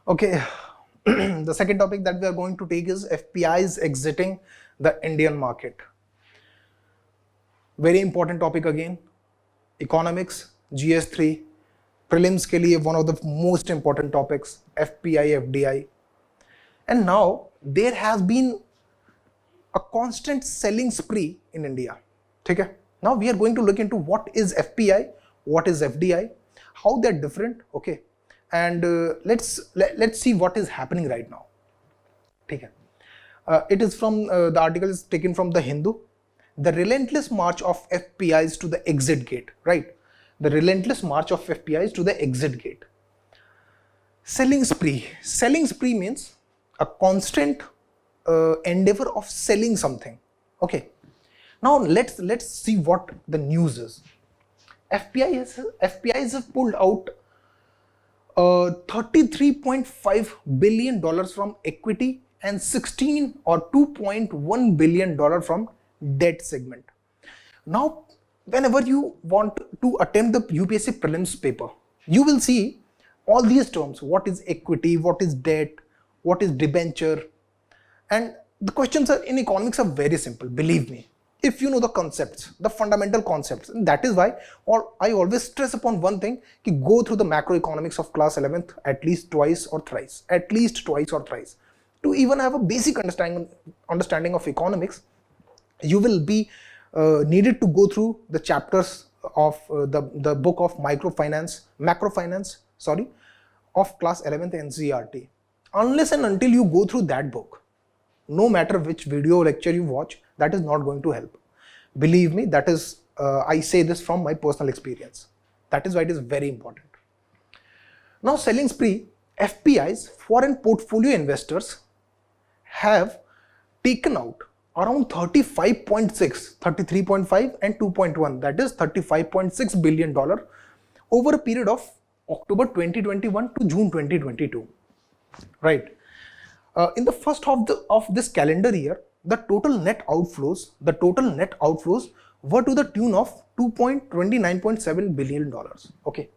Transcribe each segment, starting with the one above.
Okay, the second topic that we are going to take is FPI is exiting the Indian market. Very important topic again. Economics, GS3, prelims के लिए one of the most important topics, FPI, FDI. And now there has been a constant selling spree in India. Okay? Now we are going to look into what is FPI, what is FDI, how they're different. Okay, and let's see what is happening right now. Okay. It is from the article is taken from the Hindu. The relentless march of FPIs to the exit gate. Right, the relentless march of FPIs to the exit gate. Selling spree. Selling spree means a constant endeavor of selling something. Okay. Now let's see what the news is. FPIs have pulled out $33.5 billion from equity and 16 or $2.1 billion from debt segment. Now, whenever you want to attempt the UPSC prelims paper, you will see all these terms. What is equity? What is debt? What is debenture? And the questions are in economics are very simple, believe me. If you know the concepts, the fundamental concepts, and that is why I always stress upon one thing, ki go through the macroeconomics of class 11th at least twice or thrice, to even have a basic understanding of economics. You will be needed to go through the chapters of the book of macrofinance, of class 11th NCERT. Unless and until you go through that book, no matter which video lecture you watch, that is not going to help. Believe me, that is, I say this from my personal experience. That is why it is very important. Now, selling spree, FPIs, foreign portfolio investors, have taken out around 35.6, 33.5 and 2.1, that is $35.6 billion over a period of October 2021 to June 2022. Right. In the first half of this calendar year, the total net outflows were to the tune of $229.7 billion. Okay.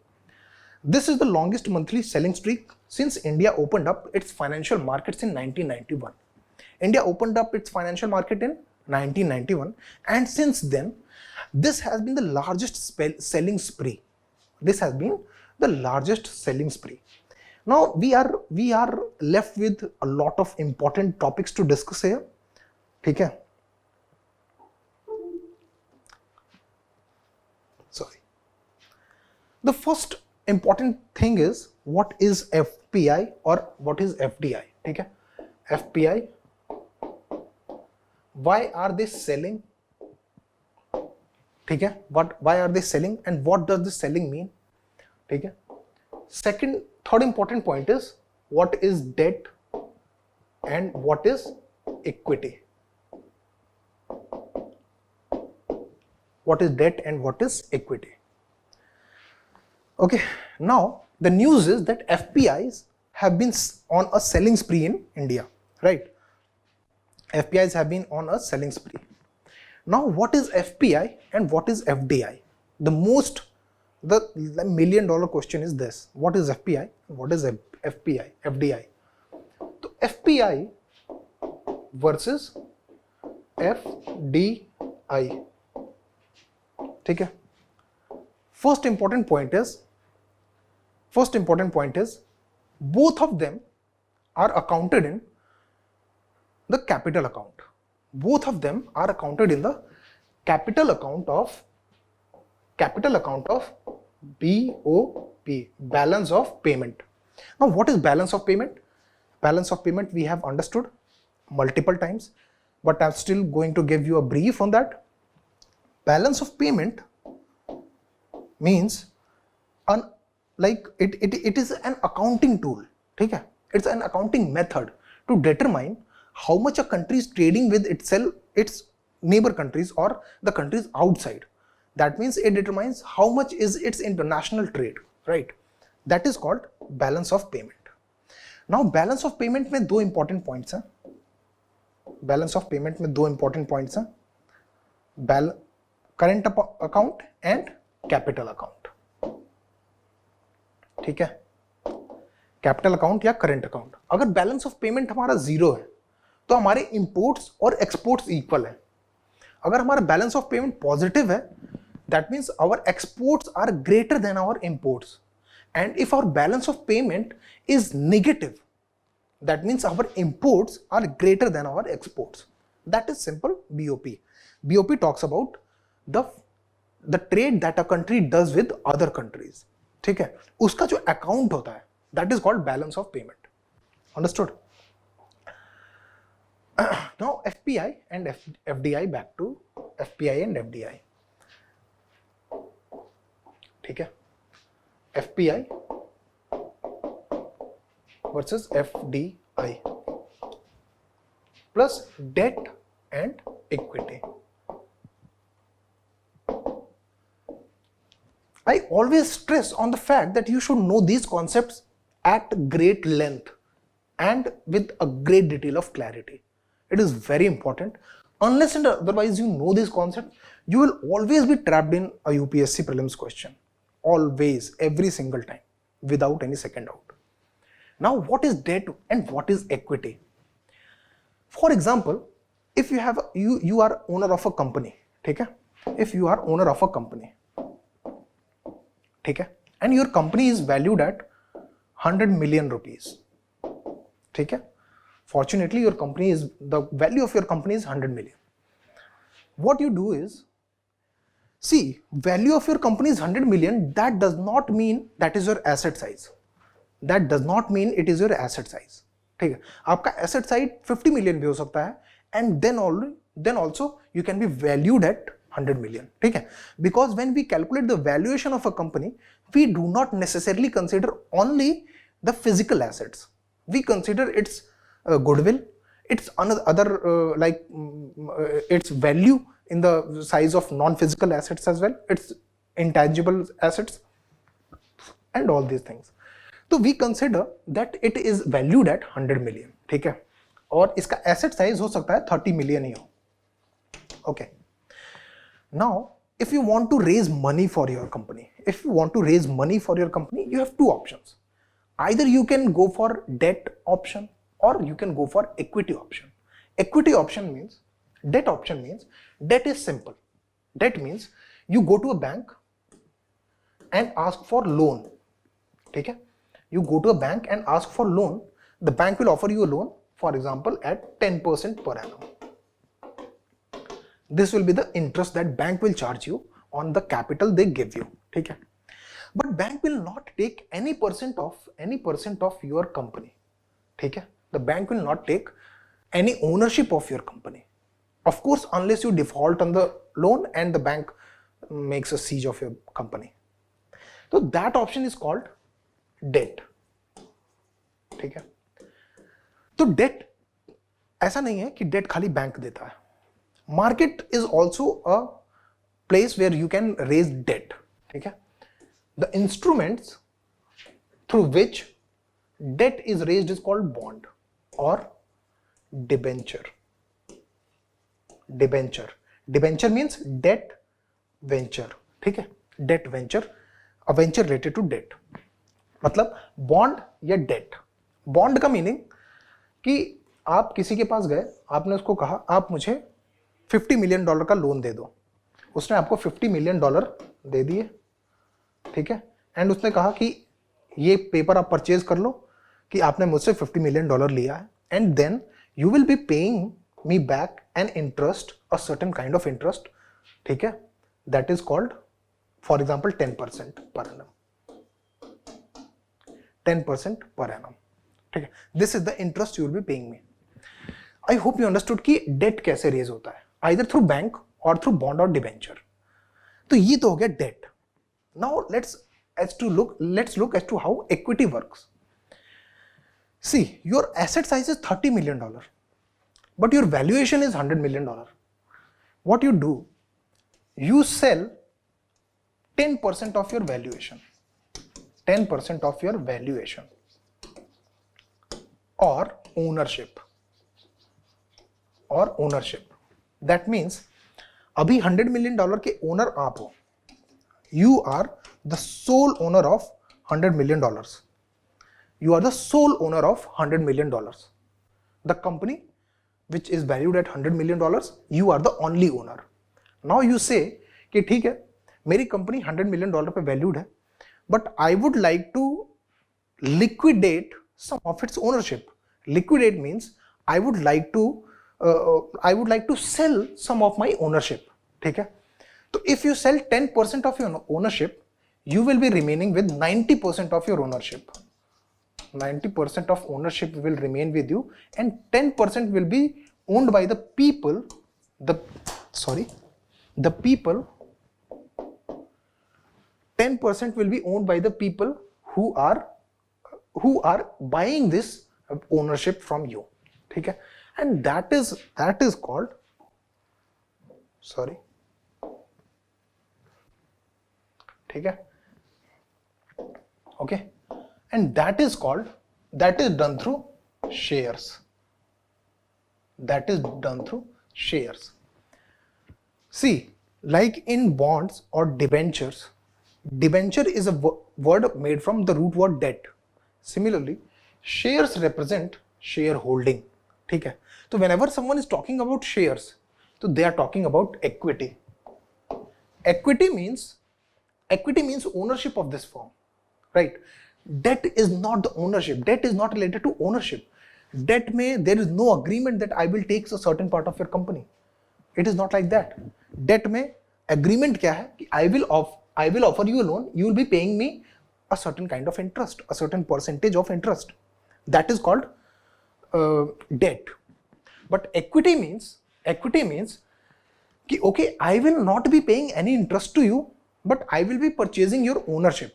This is the longest monthly selling streak since India opened up its financial markets in 1991. India opened up its financial market in 1991, and since then, this has been the largest selling spree. Now we are left with a lot of important topics to discuss here. Okay. Sorry. The first important thing is what is FPI or what is FDI. Okay. FPI. Why are they selling? Okay. Why are they selling and what does this selling mean? Okay. Third important point is what is debt and what is equity. What is debt and what is equity? Okay, now the news is that FPIs have been on a selling spree in India, right? FPIs have been on a selling spree. Now, what is FPI and what is FDI? The $1 million question is this: what is FPI? What is FDI? So FPI versus FDI. Okay. First important point is both of them are accounted in the capital account. Both of them are accounted in the capital account of BOP, balance of payment. Now, what is balance of payment? Balance of payment we have understood multiple times, but I'm still going to give you a brief on that. Balance of payment means it is an accounting tool. Okay? It's an accounting method to determine how much a country is trading with its neighbor countries or the countries outside. That means it determines how much is its international trade, right? That is called balance of payment. Now, balance of payment में दो important points हैं. Balance of payment में दो important points हैं. Current account and capital account. ठीक है? Capital account या current account. अगर बैलेंस ऑफ पेमेंट हमारा जीरो है तो हमारे इंपोर्ट्स और एक्सपोर्ट्स इक्वल है। अगर हमारा बैलेंस ऑफ पेमेंट पॉजिटिव है, that means our exports are greater than our imports, and if our balance of payment is negative, that means our imports are greater than our exports. That is simple BOP. BOP talks about the trade that a country does with other countries. ठीक है, उसका जो account होता है, that is called balance of payment. Understood? Now FPI and FDI, back to FPI and FDI. ठीक है, FPI versus FDI plus debt and equity. I always stress on the fact that you should know these concepts at great length and with a great detail of clarity. It is very important. Unless and otherwise you know this concept, you will always be trapped in a UPSC prelims question. Always, every single time, without any second doubt. Now, what is debt and what is equity? For example, if you have you are owner of a company, ठीक है? If you are owner of a company, ठीक है? And your company is valued at 100 million rupees, ठीक है? Fortunately, the value of your company is 100 million. What you do is, see, value of your company is 100 million. That does not mean that is your asset size. That does not mean it is your asset size. ठीक है, आपका asset size 50 million भी हो सकता है, and then also you can be valued at 100 million. ठीक है, because when we calculate the valuation of a company, we do not necessarily consider only the physical assets. We consider its goodwill, its its value in the size of non-physical assets as well, its intangible assets, and all these things. तो we consider that it is valued at 100 million, ठीक है, और इसका asset size हो सकता है 30 million ही हो. Okay, now if you want to raise money for your company, you have two options. Either you can go for debt option or you can go for equity option. Debt option means debt is simple. Debt means you go to a bank and ask for loan. ठीक है, you go to a bank and ask for loan. The bank will offer you a loan, for example, at 10% per annum. This will be the interest that bank will charge you on the capital they give you. ठीक है, but bank will not take any percent of your company. ठीक है, the bank will not take any ownership of your company. Of course, unless you default on the loan and the bank makes a siege of your company. So that option is called debt. ठीक है, तो date ऐसा नहीं है कि date खाली bank देता है. Market is also a place where you can raise debt. ठीक है, the instruments through which debt is raised is called bond और debenture. Debenture means debt venture. ठीक है, debt venture, a venture related to debt. मतलब bond या debt. Bond का meaning कि आप किसी के पास गए, आपने उसको कहा आप मुझे $50 मिलियन का लोन दे दो. उसने आपको $50 मिलियन दे दिए. ठीक है, एंड उसने कहा कि ये पेपर आप परचेज कर लो कि आपने मुझसे $50 मिलियन लिया है, and then you will be paying me back an interest, a certain kind of interest. ठीक है, that is called for example 10% per annum. 10% per annum. ठीक है, this is the interest you will be paying me. I hope you understood कि debt कैसे raise होता है, either through bank और through bond और डिबेंचर. तो ये तो हो गया debt. Now let's look as to how equity works. See, your asset size is $30 million, but your valuation is $100 million. What you do, you sell 10% of your valuation. 10% of your valuation or ownership. That means अभी $100 million के owner आप हो. You are the sole owner of $100 million. you are the sole owner of $100 million. The company which is valued at $100 million, you are the only owner. Now you say कि ठीक है मेरी company $100 million पे valued है, but I would like to liquidate some of its ownership. Liquidate means I would like to sell some of my ownership. ठीक है, तो if you sell 10% of your ownership, you will be remaining with 90% of your ownership. 90% of ownership will remain with you, and 10% will be owned by the people. The people. 10% will be owned by the people who are buying this ownership from you. ठीक है, and that is called ठीक है, okay, and that is done through shares. That is done through shares. See, like in bonds or debentures, debenture is a word made from the root word debt. Similarly, shares represent shareholding. ठीक है, तो whenever someone is talking about shares, so they are talking about equity. Equity means ownership of this firm, right? Debt is not the ownership. Debt is not related to ownership. Debt में there is no agreement that I will take a certain part of your company. It is not like that. Debt में agreement क्या है कि I will offer you a loan. You will be paying me a certain kind of interest, a certain percentage of interest. That is called debt. But equity means कि okay, I will not be paying any interest to you, but I will be purchasing your ownership.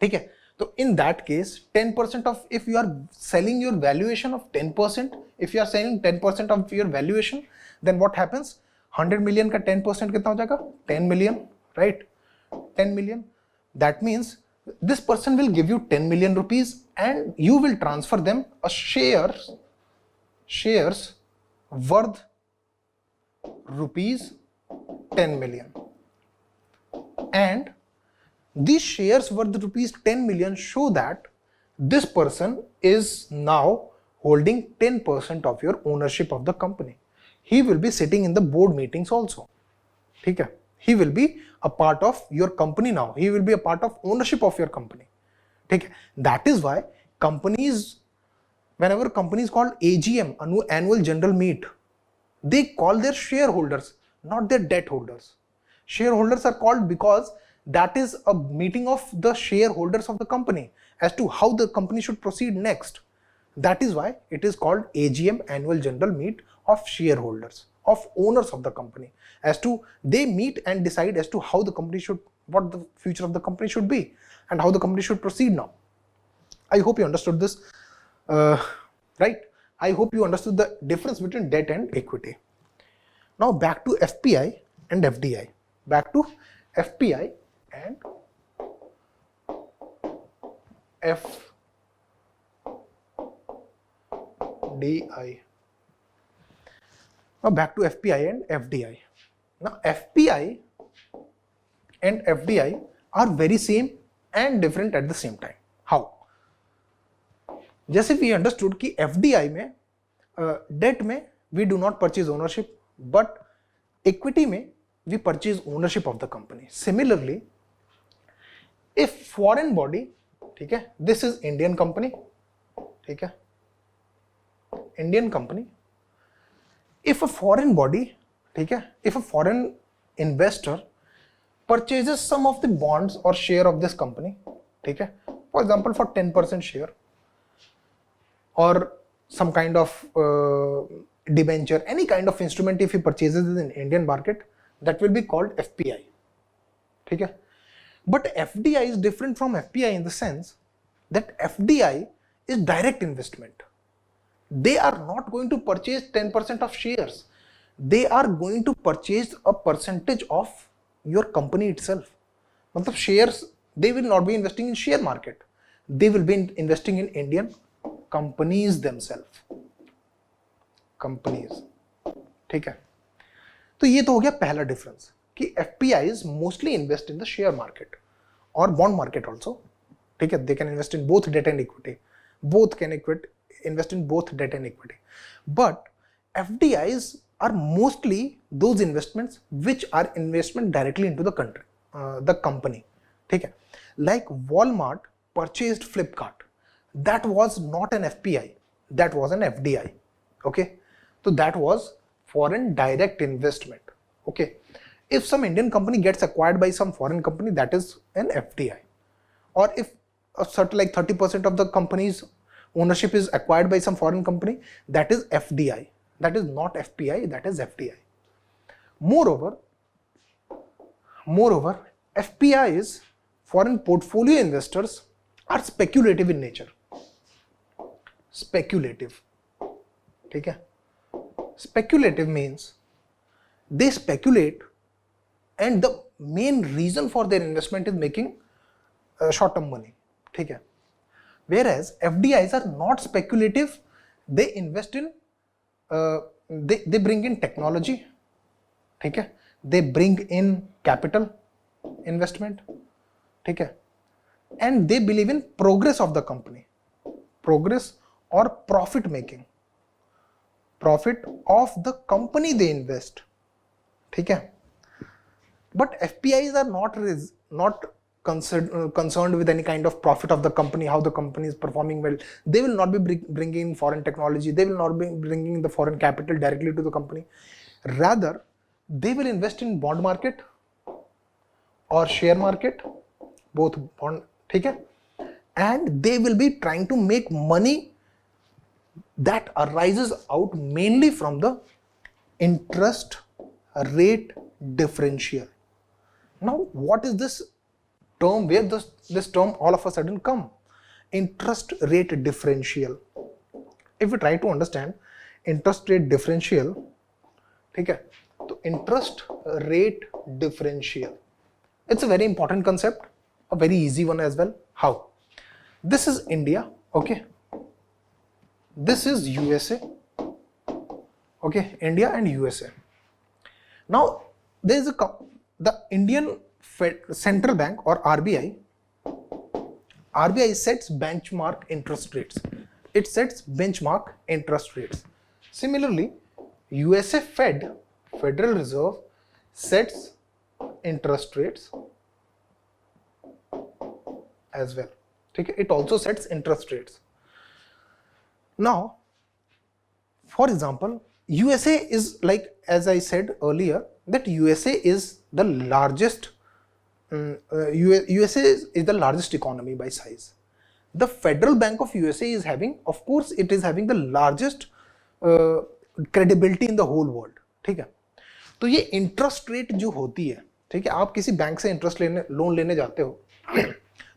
ठीक है, तो in that case 10% of, if you are selling your valuation of 10%, if you are selling 10% of your valuation, then what happens? 100 million का 10% कितना हो जाएगा? 10 million, right? 10 million. That means this person will give you 10 million rupees and you will transfer them a shares worth rupees 10 million. And these shares worth rupees 10 million show that this person is now holding 10% of your ownership of the company. He will be sitting in the board meetings also. ठीक है, he will be a part of your company now. He will be a part of ownership of your company. ठीक है, that is why companies, whenever companies called AGM, annual general meet, they call their shareholders, not their debt holders. Shareholders are called because that is a meeting of the shareholders of the company as to how the company should proceed next. That is why it is called AGM, annual general meet of shareholders, of owners of the company, as to they meet and decide as to how the company should, what the future of the company should be and how the company should proceed now. I hope you understood this, right? I hope you understood the difference between debt and equity. Now back to FPI and FDI. Back to FPI and FDI. Now back to FPI and FDI. Now FPI and FDI are very same and different at the same time. How? जैसे we understood कि FDI में debt में we do not purchase ownership, but equity में we purchase ownership of the company. Similarly, if foreign body, ठीक है, this is Indian company, ठीक है, Indian company. If a foreign body, ठीक है, if a foreign investor purchases some of the bonds or share of this company, ठीक है, for example for 10% share or some kind of debenture, any kind of instrument, if he purchases in Indian market, that will be called FPI. ठीक है, but FDI is different from FPI in the sense that FDI is direct investment. They are not going to purchase 10% of shares. They are going to purchase a percentage of your company itself. मतलब shares, they will not be investing in share market. They will be investing in Indian companies themselves. Companies. ठीक है, तो ये तो हो गया पहला difference कि FPIs mostly invest in the share market or bond market also. ठीक है, they can invest in both debt and equity, both can invest in both debt and equity. But FDIs are mostly those investments which are investment directly into the country, the company, ठीक है. Like Walmart purchased Flipkart, that was not an FPI, that was an FDI, okay. So that was foreign direct investment, okay. If some Indian company gets acquired by some foreign company, that is an FDI. Or if a certain like 30% of the company's ownership is acquired by some foreign company, that is FDI. That is not FPI, that is FDI. Moreover, FPIs, foreign portfolio investors, are speculative in nature. Speculative, ठीक है. Speculative means they speculate, and the main reason for their investment is making short-term money, ठीक है. Whereas FDIs are not speculative, they invest in, they bring in technology, ठीक है. They bring in capital investment, ठीक है. And they believe in progress of the company, progress or profit making, profit of the company they invest, ठीक है. But FPIs are not concerned with any kind of profit of the company, how the company is performing well. They will not be bringing in foreign technology, they will not be bringing the foreign capital directly to the company. Rather, they will invest in bond market or share market, both bond, ठीक है. And they will be trying to make money that arises out mainly from the interest rate differential. Now, what is this term, where this term all of a sudden come? Interest rate differential. If we try to understand interest rate differential, ठीक है, तो interest rate differential, it's a very important concept, a very easy one as well. How? This is India, okay. This is USA, okay, India and USA. Now, there is the Indian Central Bank or RBI sets benchmark interest rates. It sets benchmark interest rates. Similarly, USA Federal Reserve, sets interest rates as well. Okay? It also sets interest rates. Now, for example, USA is, like as I said earlier, that USA is the largest USA is the largest economy by size. The Federal Bank of USA is having, of course, it is having the largest credibility in the whole world, ठीक है. तो ये interest rate जो होती है, ठीक है, आप किसी बैंक से इंटरेस्ट लेने लोन लेने जाते हो,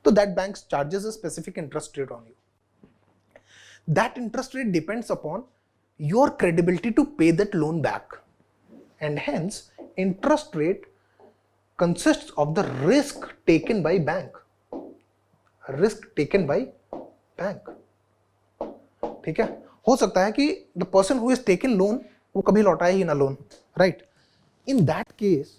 तो that bank charges a specific interest rate on you. That interest rate depends upon your credibility to pay that loan back, and hence interest rate consists of the risk taken by bank, risk taken by bank, ठीक है. हो सकता है कि the person who has taken loan वो कभी लौटाए ही ना loan, right? In that case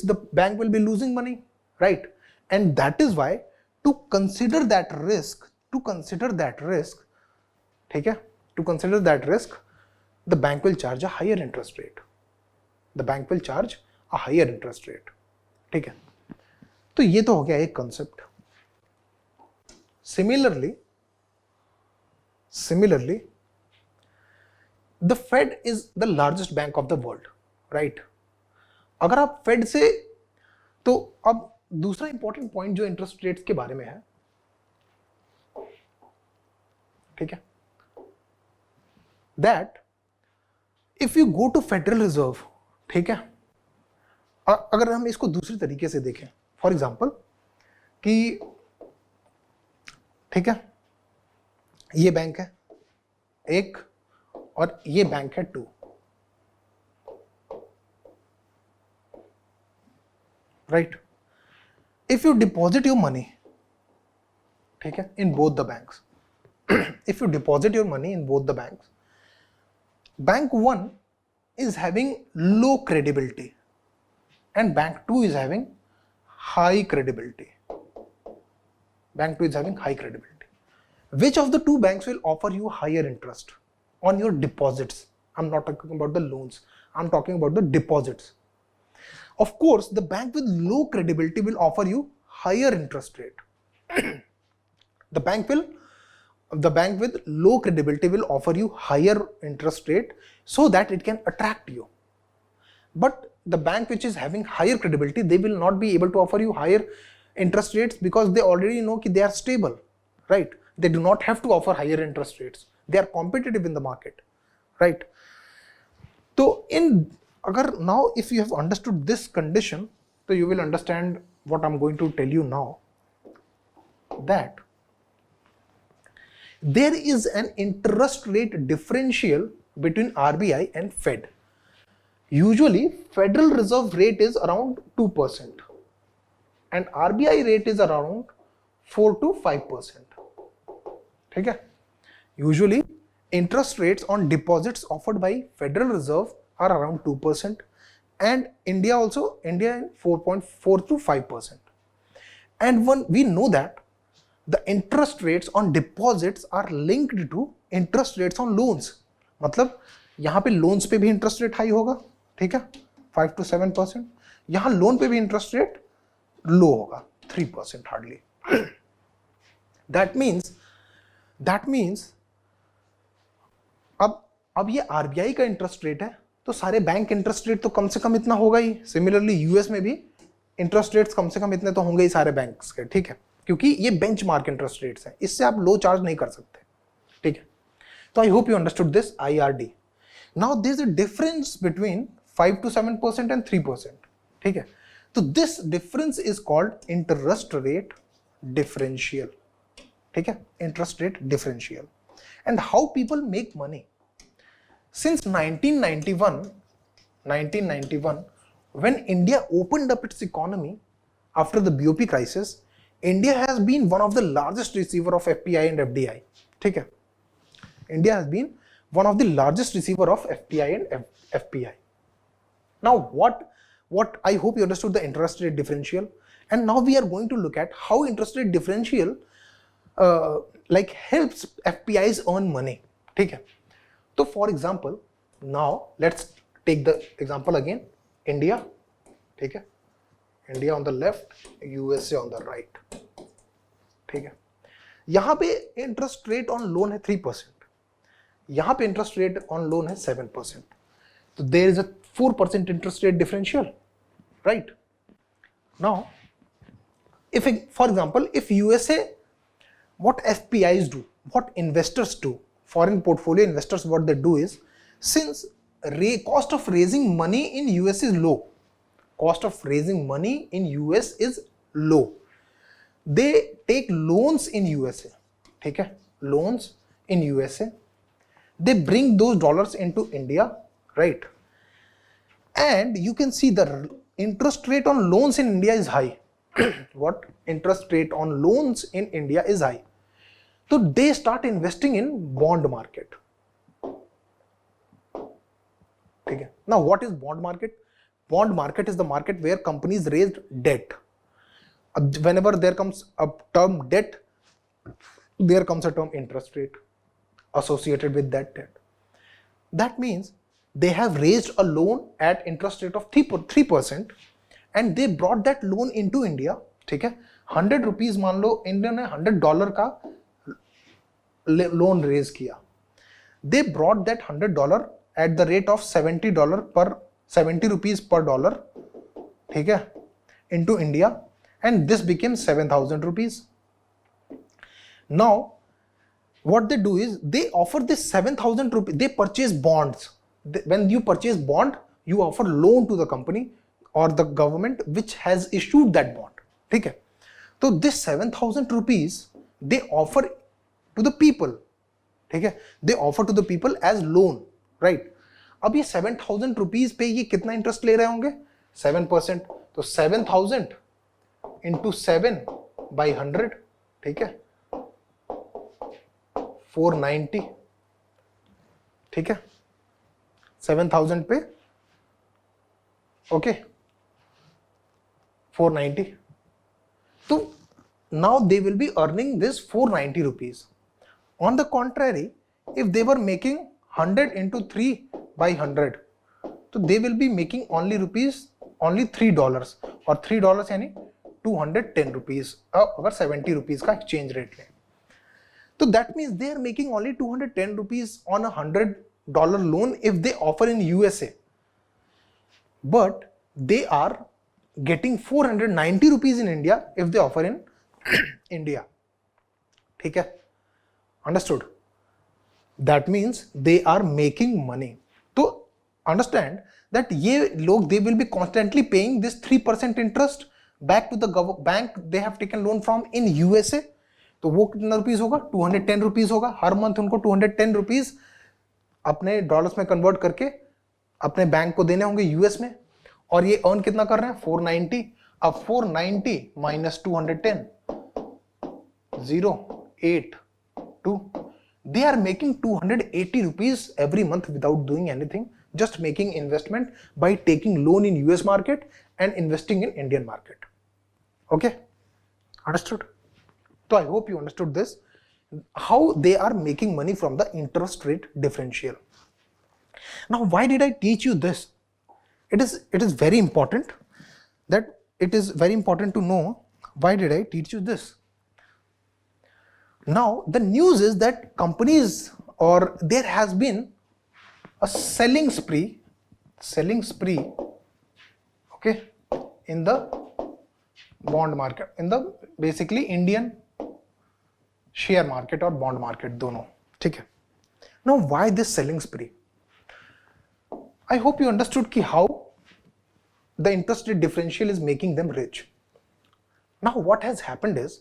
the bank will be losing money, right? And that is why to consider that risk, ठीक है, to consider that risk, the bank will charge a higher interest rate. ठीक है. तो ये तो हो गया एक concept. Similarly, the Fed is the largest bank of the world, right? अगर आप Fed से, तो अब दूसरा इंपॉर्टेंट पॉइंट जो इंटरेस्ट रेट्स के बारे में है, ठीक है, that if you go to federal reserve, ठीक है, अगर हम इसको दूसरी तरीके से देखें, फॉर एग्जांपल कि, ठीक है, ये बैंक है एक और ये बैंक है 2, right. If you deposit your money, ठीक है, in both the banks, if you deposit your money in both the banks, bank 1 is having low credibility and bank 2 is having high credibility. Bank 2 is having high credibility. Which of the two banks will offer you higher interest on your deposits? I'm not talking about the loans. I'm talking about the deposits. Of course, the bank with low credibility will offer you higher interest rate. The bank with low credibility will offer you higher interest rate so that it can attract you. But the bank which is having higher credibility, they will not be able to offer you higher interest rates because they already know that they are stable, right? They do not have to offer higher interest rates. They are competitive in the market, right? So now if you have understood this condition, so you will understand what I'm going to tell you now, that there is an interest rate differential between RBI and Fed. Usually Federal Reserve rate is around 2% and RBI rate is around 4 to 5%. Okay? Usually interest rates on deposits offered by Federal Reserve are around 2% and India 4.4 to 5%. And when we know that the interest rates on deposits are linked to interest rates on loans. मतलब यहाँ पे loans पे भी interest rate high होगा, ठीक है, 5 to 7%. यहाँ loan पे भी interest rate low होगा, 3% hardly. That means अब ये RBI का interest rate है, तो सारे बैंक interest rate तो कम से कम इतना होगा ही. Similarly US में भी interest rates कम से कम इतने तो होंगे ही सारे बैंक्स के, ठीक है, क्योंकि ये बेंचमार्क इंटरेस्ट रेट्स हैं, इससे आप लो चार्ज नहीं कर सकते, ठीक है. तो I hope you understood this IRD. Now there is a difference between 5 to 7% and 3%, ठीक है. तो this difference is called interest rate differential, ठीक है, interest rate differential. And how people make money since 1991 when India opened up its economy after the BOP crisis, India has been one of the largest receiver of FPI and FDI. ठीक है, India has been one of the largest receiver of FPI and FPI. Now what I hope you understood the interest rate differential, and now we are going to look at how interest rate differential like helps FPIs earn money. ठीक है. So for example, now let's take the example again, India, ठीक है, India on the left, USA on the right, ठीक है. यहाँ पे interest rate on loan है 3%, यहाँ पे इंटरेस्ट रेट ऑन लोन है 7%. तो there is a 4% interest rate differential, right. Now if for example if USA, what FPIs do, what investors do, foreign portfolio investors, what they do is, since cost of raising money in US is low, cost of raising money in US is low, they take loans in USA, ठीक है, loans in USA, they bring those dollars into India, right, and you can see the interest rate on loans in India is high. What interest rate on loans in India is high, so they start investing in bond market, ठीक है. Now what is bond market? Bond market is the market where companies raised debt. Whenever there comes a term debt, there comes a term interest rate associated with that debt. That means they have raised a loan at interest rate of 3% and they brought that loan into India, ठीक है. 100 rupees मान लो India ने $100 का loan raise किया. They brought that $100 at the rate of $70 rupees per dollar, ठीक है, into India, and this became 7,000 rupees. Now what they do is they offer this 7,000 rupees, they purchase bonds. When you purchase bond, you offer loan to the company or the government which has issued that bond, ठीक है. So this 7,000 rupees they offer to the people, ठीक है, they offer to the people as loan, right. अब ये 7,000 rupees पे ये कितना interest ले रहे होंगे? 7%. तो 7,000 into 7 by 100, ठीक है, 490, ठीक है, 7,000 पे, okay, 490, So now they will be earning this 490 rupees. On the contrary, if they were making 100 into 3 by 100, so they will be making only $3 और $3 यानी 210 rupees अगर 70 rupees का exchange rate लें, तो that means they are making only 210 rupees on a $100 loan if they offer in USA, but they are getting 490 rupees in India if they offer in India. ठीक है, understood? That means they are making money. तो understand that ये लोग they will be constantly paying this 3% interest back to the bank they have taken loan from in USA. तो वो कितना rupees होगा? 210 rupees होगा. हर मंथ उनको 210 रुपीस अपने डॉलर्स में कन्वर्ट करके अपने बैंक को देने होंगे यूएस में, और ये अर्न कितना कर रहे हैं? 490. अब 490 minus 210, 0, 8, 2. They are making 280 rupees every month without doing anything, just making investment by taking loan in US market and investing in Indian market. Okay, understood? So I hope you understood this, how they are making money from the interest rate differential. Now, why did I teach you this? It is very important to know why did I teach you this. Now the news is that companies, or there has been a selling spree, okay, in the bond market, in the basically Indian share market or bond market, दोनों, ठीक है. Now why this selling spree? I hope you understood कि how the interest rate differential is making them rich. Now what has happened is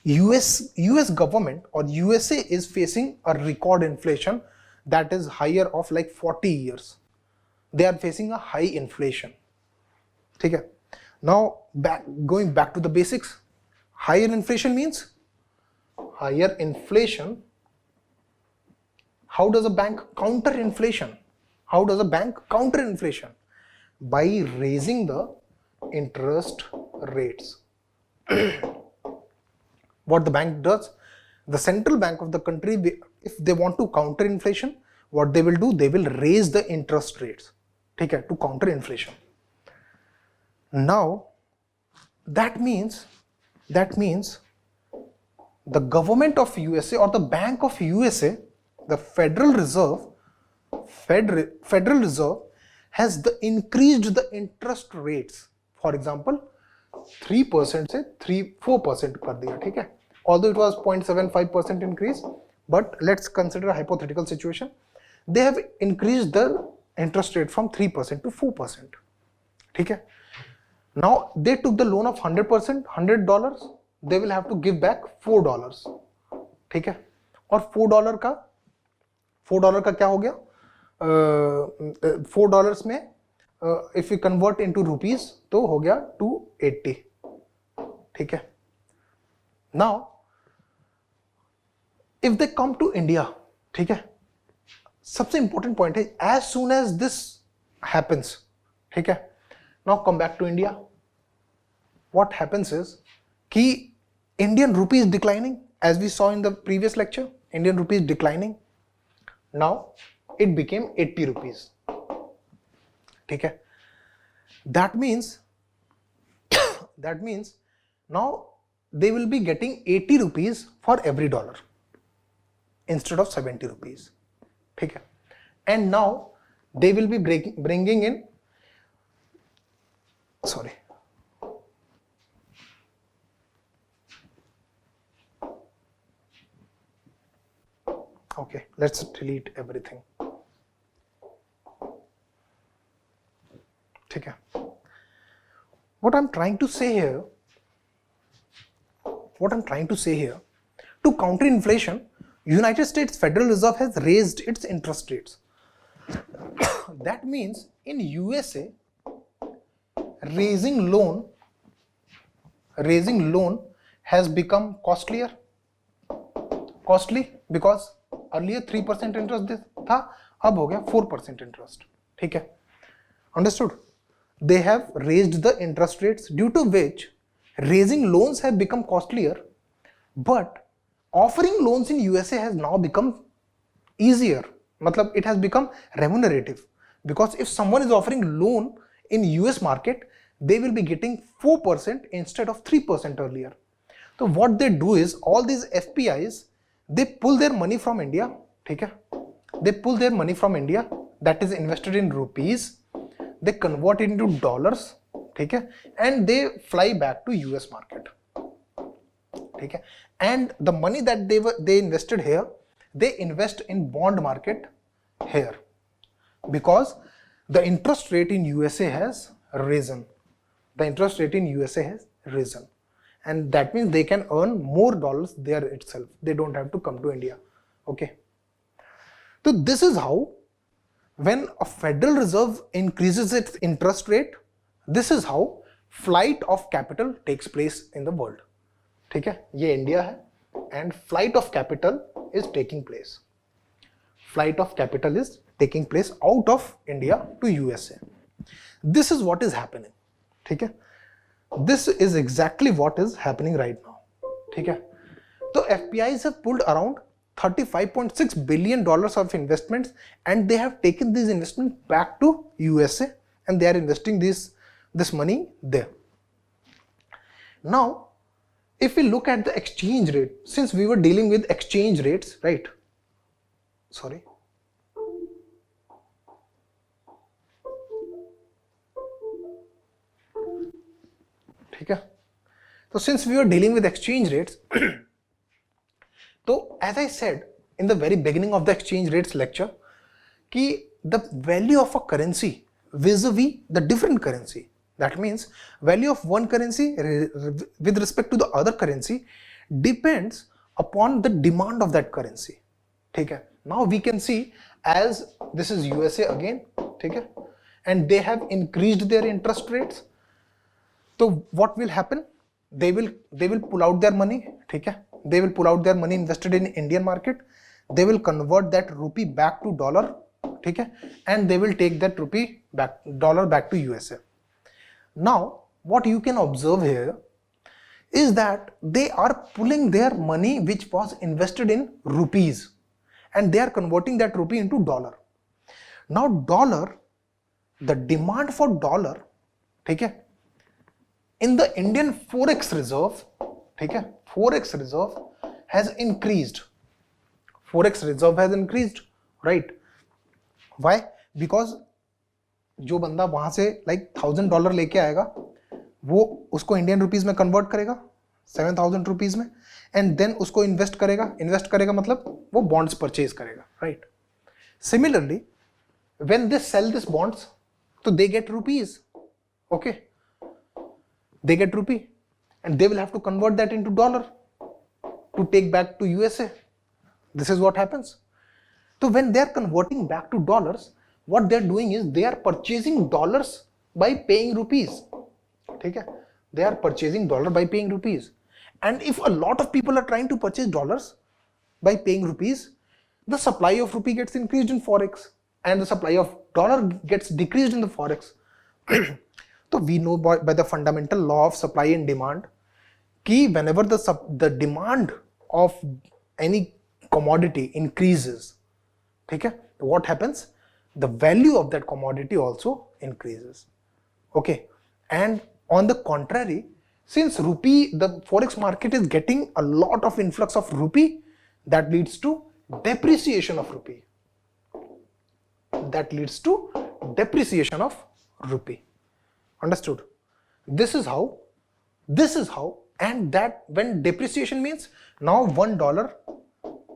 US government or USA is facing a record inflation that is higher of like 40 years. They are facing a high inflation. ठीक है. Now going back to the basics, higher inflation means higher inflation. How does a bank counter inflation? How does a bank counter inflation? By raising the interest rates. What the bank does, the central bank of the country, if they want to counter inflation, what they will do, they will raise the interest rates, ठीक है, to counter inflation. Now that means the government of USA or the Bank of USA, the Federal Reserve has increased the interest rates. For example, 3% से 4% कर दिया, ठीक है. Although it was 0.75% increase, but let's consider a hypothetical situation. They have increased the interest rate from 3% to 4%, ठीक है. Now they took the loan of 100%, $100. They will have to give back $4, ठीक है. और $4 का क्या हो गया? $4 में if we convert into rupees तो हो गया 280, ठीक है. Now if they come to India, ठीक है, सबसे important point है, as soon as this happens, ठीक है, now come back to India, what happens is कि Indian rupee is declining, as we saw in the previous lecture. Indian rupee is declining. Now it became 80 rupees, ठीक है. That means now they will be getting 80 rupees for every dollar instead of 70 rupees, ठीक है. And now they will be bringing in, sorry, okay, let's delete everything, ठीक है. What I'm trying to say here, to counter inflation, United States Federal Reserve has raised its interest rates. That means in USA, raising loan has become costly because earlier 3% interest था, अब हो गया 4% interest, ठीक है. Understood? They have raised the interest rates, due to which raising loans have become costlier, but offering loans in USA has now become easier. Matlab, it has become remunerative, because if someone is offering loan in US market, they will be getting 4% instead of 3% earlier. So what they do is, all these FPIs, they pull their money from India, okay? They pull their money from India that is invested in rupees, they convert it into dollars, okay? And they fly back to US market, okay? And the money that they invested here, they invest in bond market here, because the interest rate in USA has risen. The interest rate in USA has risen, and that means they can earn more dollars there itself. They don't have to come to India, okay? So this is how, when a Federal Reserve increases its interest rate, this is how flight of capital takes place in the world. ठीक है, ये India है, and flight of capital is taking place. Flight of capital is taking place out of India to USA. This is what is happening. ठीक है, this is exactly what is happening right now. ठीक है, तो FPIs have pulled around $35.6 billion of investments, and they have taken these investments back to USA, and they are investing this money there. Now, if we look at the exchange rate, since we were dealing with exchange rates, right? Sorry. ठीक है, so since we were dealing with exchange rates, so as I said in the very beginning of the exchange rates lecture, कि the value of a currency vis-a-vis the different currency, that means value of one currency with respect to the other currency depends upon the demand of that currency. ठीक है, now we can see, as this is USA again, ठीक है, and they have increased their interest rates. So what will happen? They will pull out their money, ठीक है? They will pull out their money invested in Indian market. They will convert that rupee back to dollar, ठीक है? And they will take that dollar back to USA. Now, what you can observe here is that they are pulling their money which was invested in rupees, and they are converting that rupee into dollar. Now dollar, the demand for dollar, ठीक है, in the Indian Forex reserve, ठीक है, Forex reserve has increased. Forex reserve has increased, right? Why? Because जो बंदा वहां से like $1,000 लेके आएगा, वो उसको इंडियन रुपीज में कन्वर्ट करेगा 7,000 रुपीज में, एंड देन उसको इन्वेस्ट करेगा मतलब वो बॉन्ड्स परचेज करेगा, right? Similarly when they sell this bonds, तो they get rupees, okay, they get rupee, and they will have to convert that into dollar to take back to USA. This is what happens. So when they are converting back to dollars, what they are doing is they are purchasing dollars by paying rupees. ठीक है, they are purchasing dollar by paying rupees, and if a lot of people are trying to purchase dollars by paying rupees, the supply of rupee gets increased in Forex, and the supply of dollar gets decreased in the Forex. So we know by the fundamental law of supply and demand कि whenever the demand of any commodity increases, ठीक है, what happens? The value of that commodity also increases. Okay, and on the contrary, since rupee, the Forex market is getting a lot of influx of rupee, that leads to depreciation of rupee. That leads to depreciation of rupee. Understood? This is how, and that when depreciation means now $1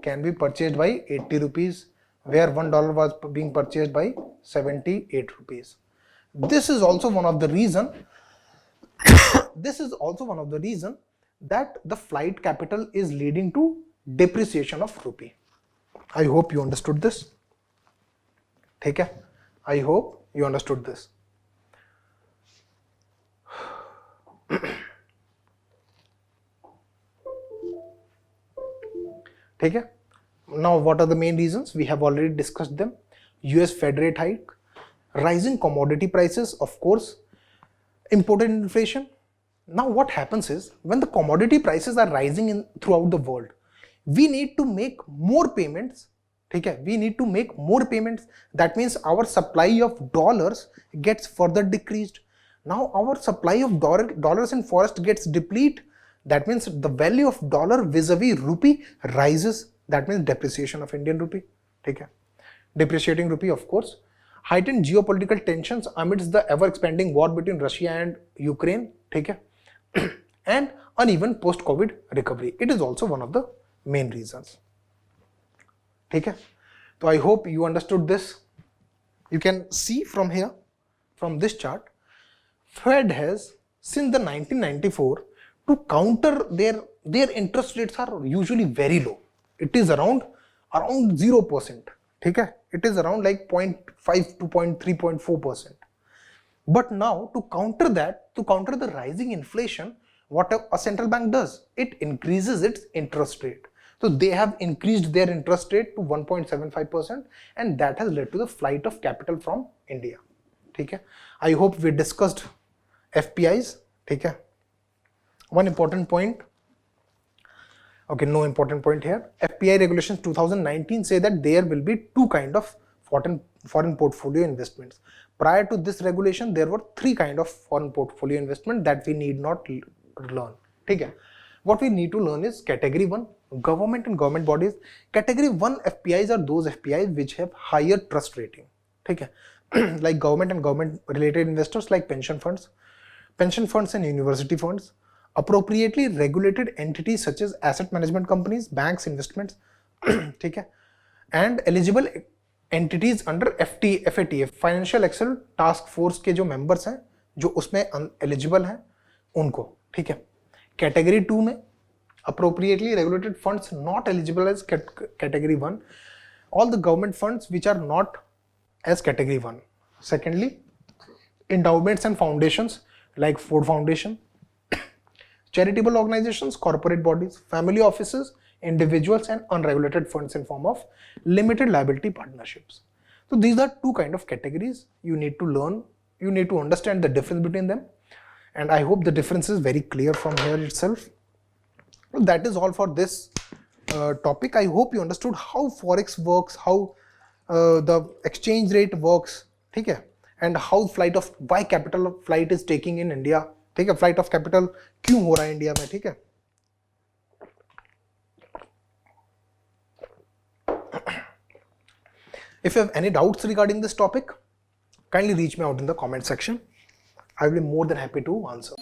can be purchased by 80 rupees, where $1 was being purchased by 78 rupees. This is also one of the reason that the flight capital is leading to depreciation of rupee. I hope you understood this. ठीक है, I hope you understood this. ठीक है, now what are the main reasons? We have already discussed them. US Fed rate hike, rising commodity prices, of course, imported inflation, Now what happens is, when the commodity prices are rising in throughout the world, we need to make more payments. Okay, we need to make more payments. That means our supply of dollars gets further decreased. Now our supply of dollars in forest gets deplete. That means the value of dollar vis-a-vis rupee rises. That means depreciation of Indian rupee. Okay, depreciating rupee, of course. Heightened geopolitical tensions amidst the ever-expanding war between Russia and Ukraine. Okay, and uneven post-COVID recovery. It is also one of the main reasons. Okay, so I hope you understood this. You can see from here, from this chart, Fed has, since the 1994, to counter their interest rates are usually very low. It is around 0%. Okay, it is around like 0.5 to 0.3, 0.4%. But now to counter that, to counter the rising inflation, what a central bank does, it increases its interest rate. So they have increased their interest rate to 1.75%, and that has led to the flight of capital from India. Okay, I hope we discussed FPIs. Okay, one important point. Okay, no important point here. FPI regulations 2019 say that there will be two kind of foreign portfolio investments. Prior to this regulation, there were three kind of foreign portfolio investment that we need not learn. Okay, what we need to learn is category 1, government and government bodies. Category 1 FPIs are those FPIs which have higher trust rating. Okay, like government and government related investors like pension funds and university funds, appropriately regulated entities such as asset management companies, banks, investments, okay, and eligible entities under FATF, financial action task force के जो members हैं, जो उसमें eligible हैं, उनको. ठीक है. Category 2 में appropriately regulated funds not eligible as category 1, all the government funds which are not as category 1. Secondly, endowments and foundations like Ford Foundation, charitable organizations, corporate bodies, family offices, individuals, and unregulated funds in form of limited liability partnerships. So these are two kind of categories you need to learn. You need to understand the difference between them, and I hope the difference is very clear from here itself. So that is all for this topic. I hope you understood how Forex works, how the exchange rate works, okay, and how why capital flight is taking in India. ठीक है, flight of capital क्यों हो रहा है India में. ठीक है, if you have any doubts regarding this topic, kindly reach me out in the comment section. I will be more than happy to answer.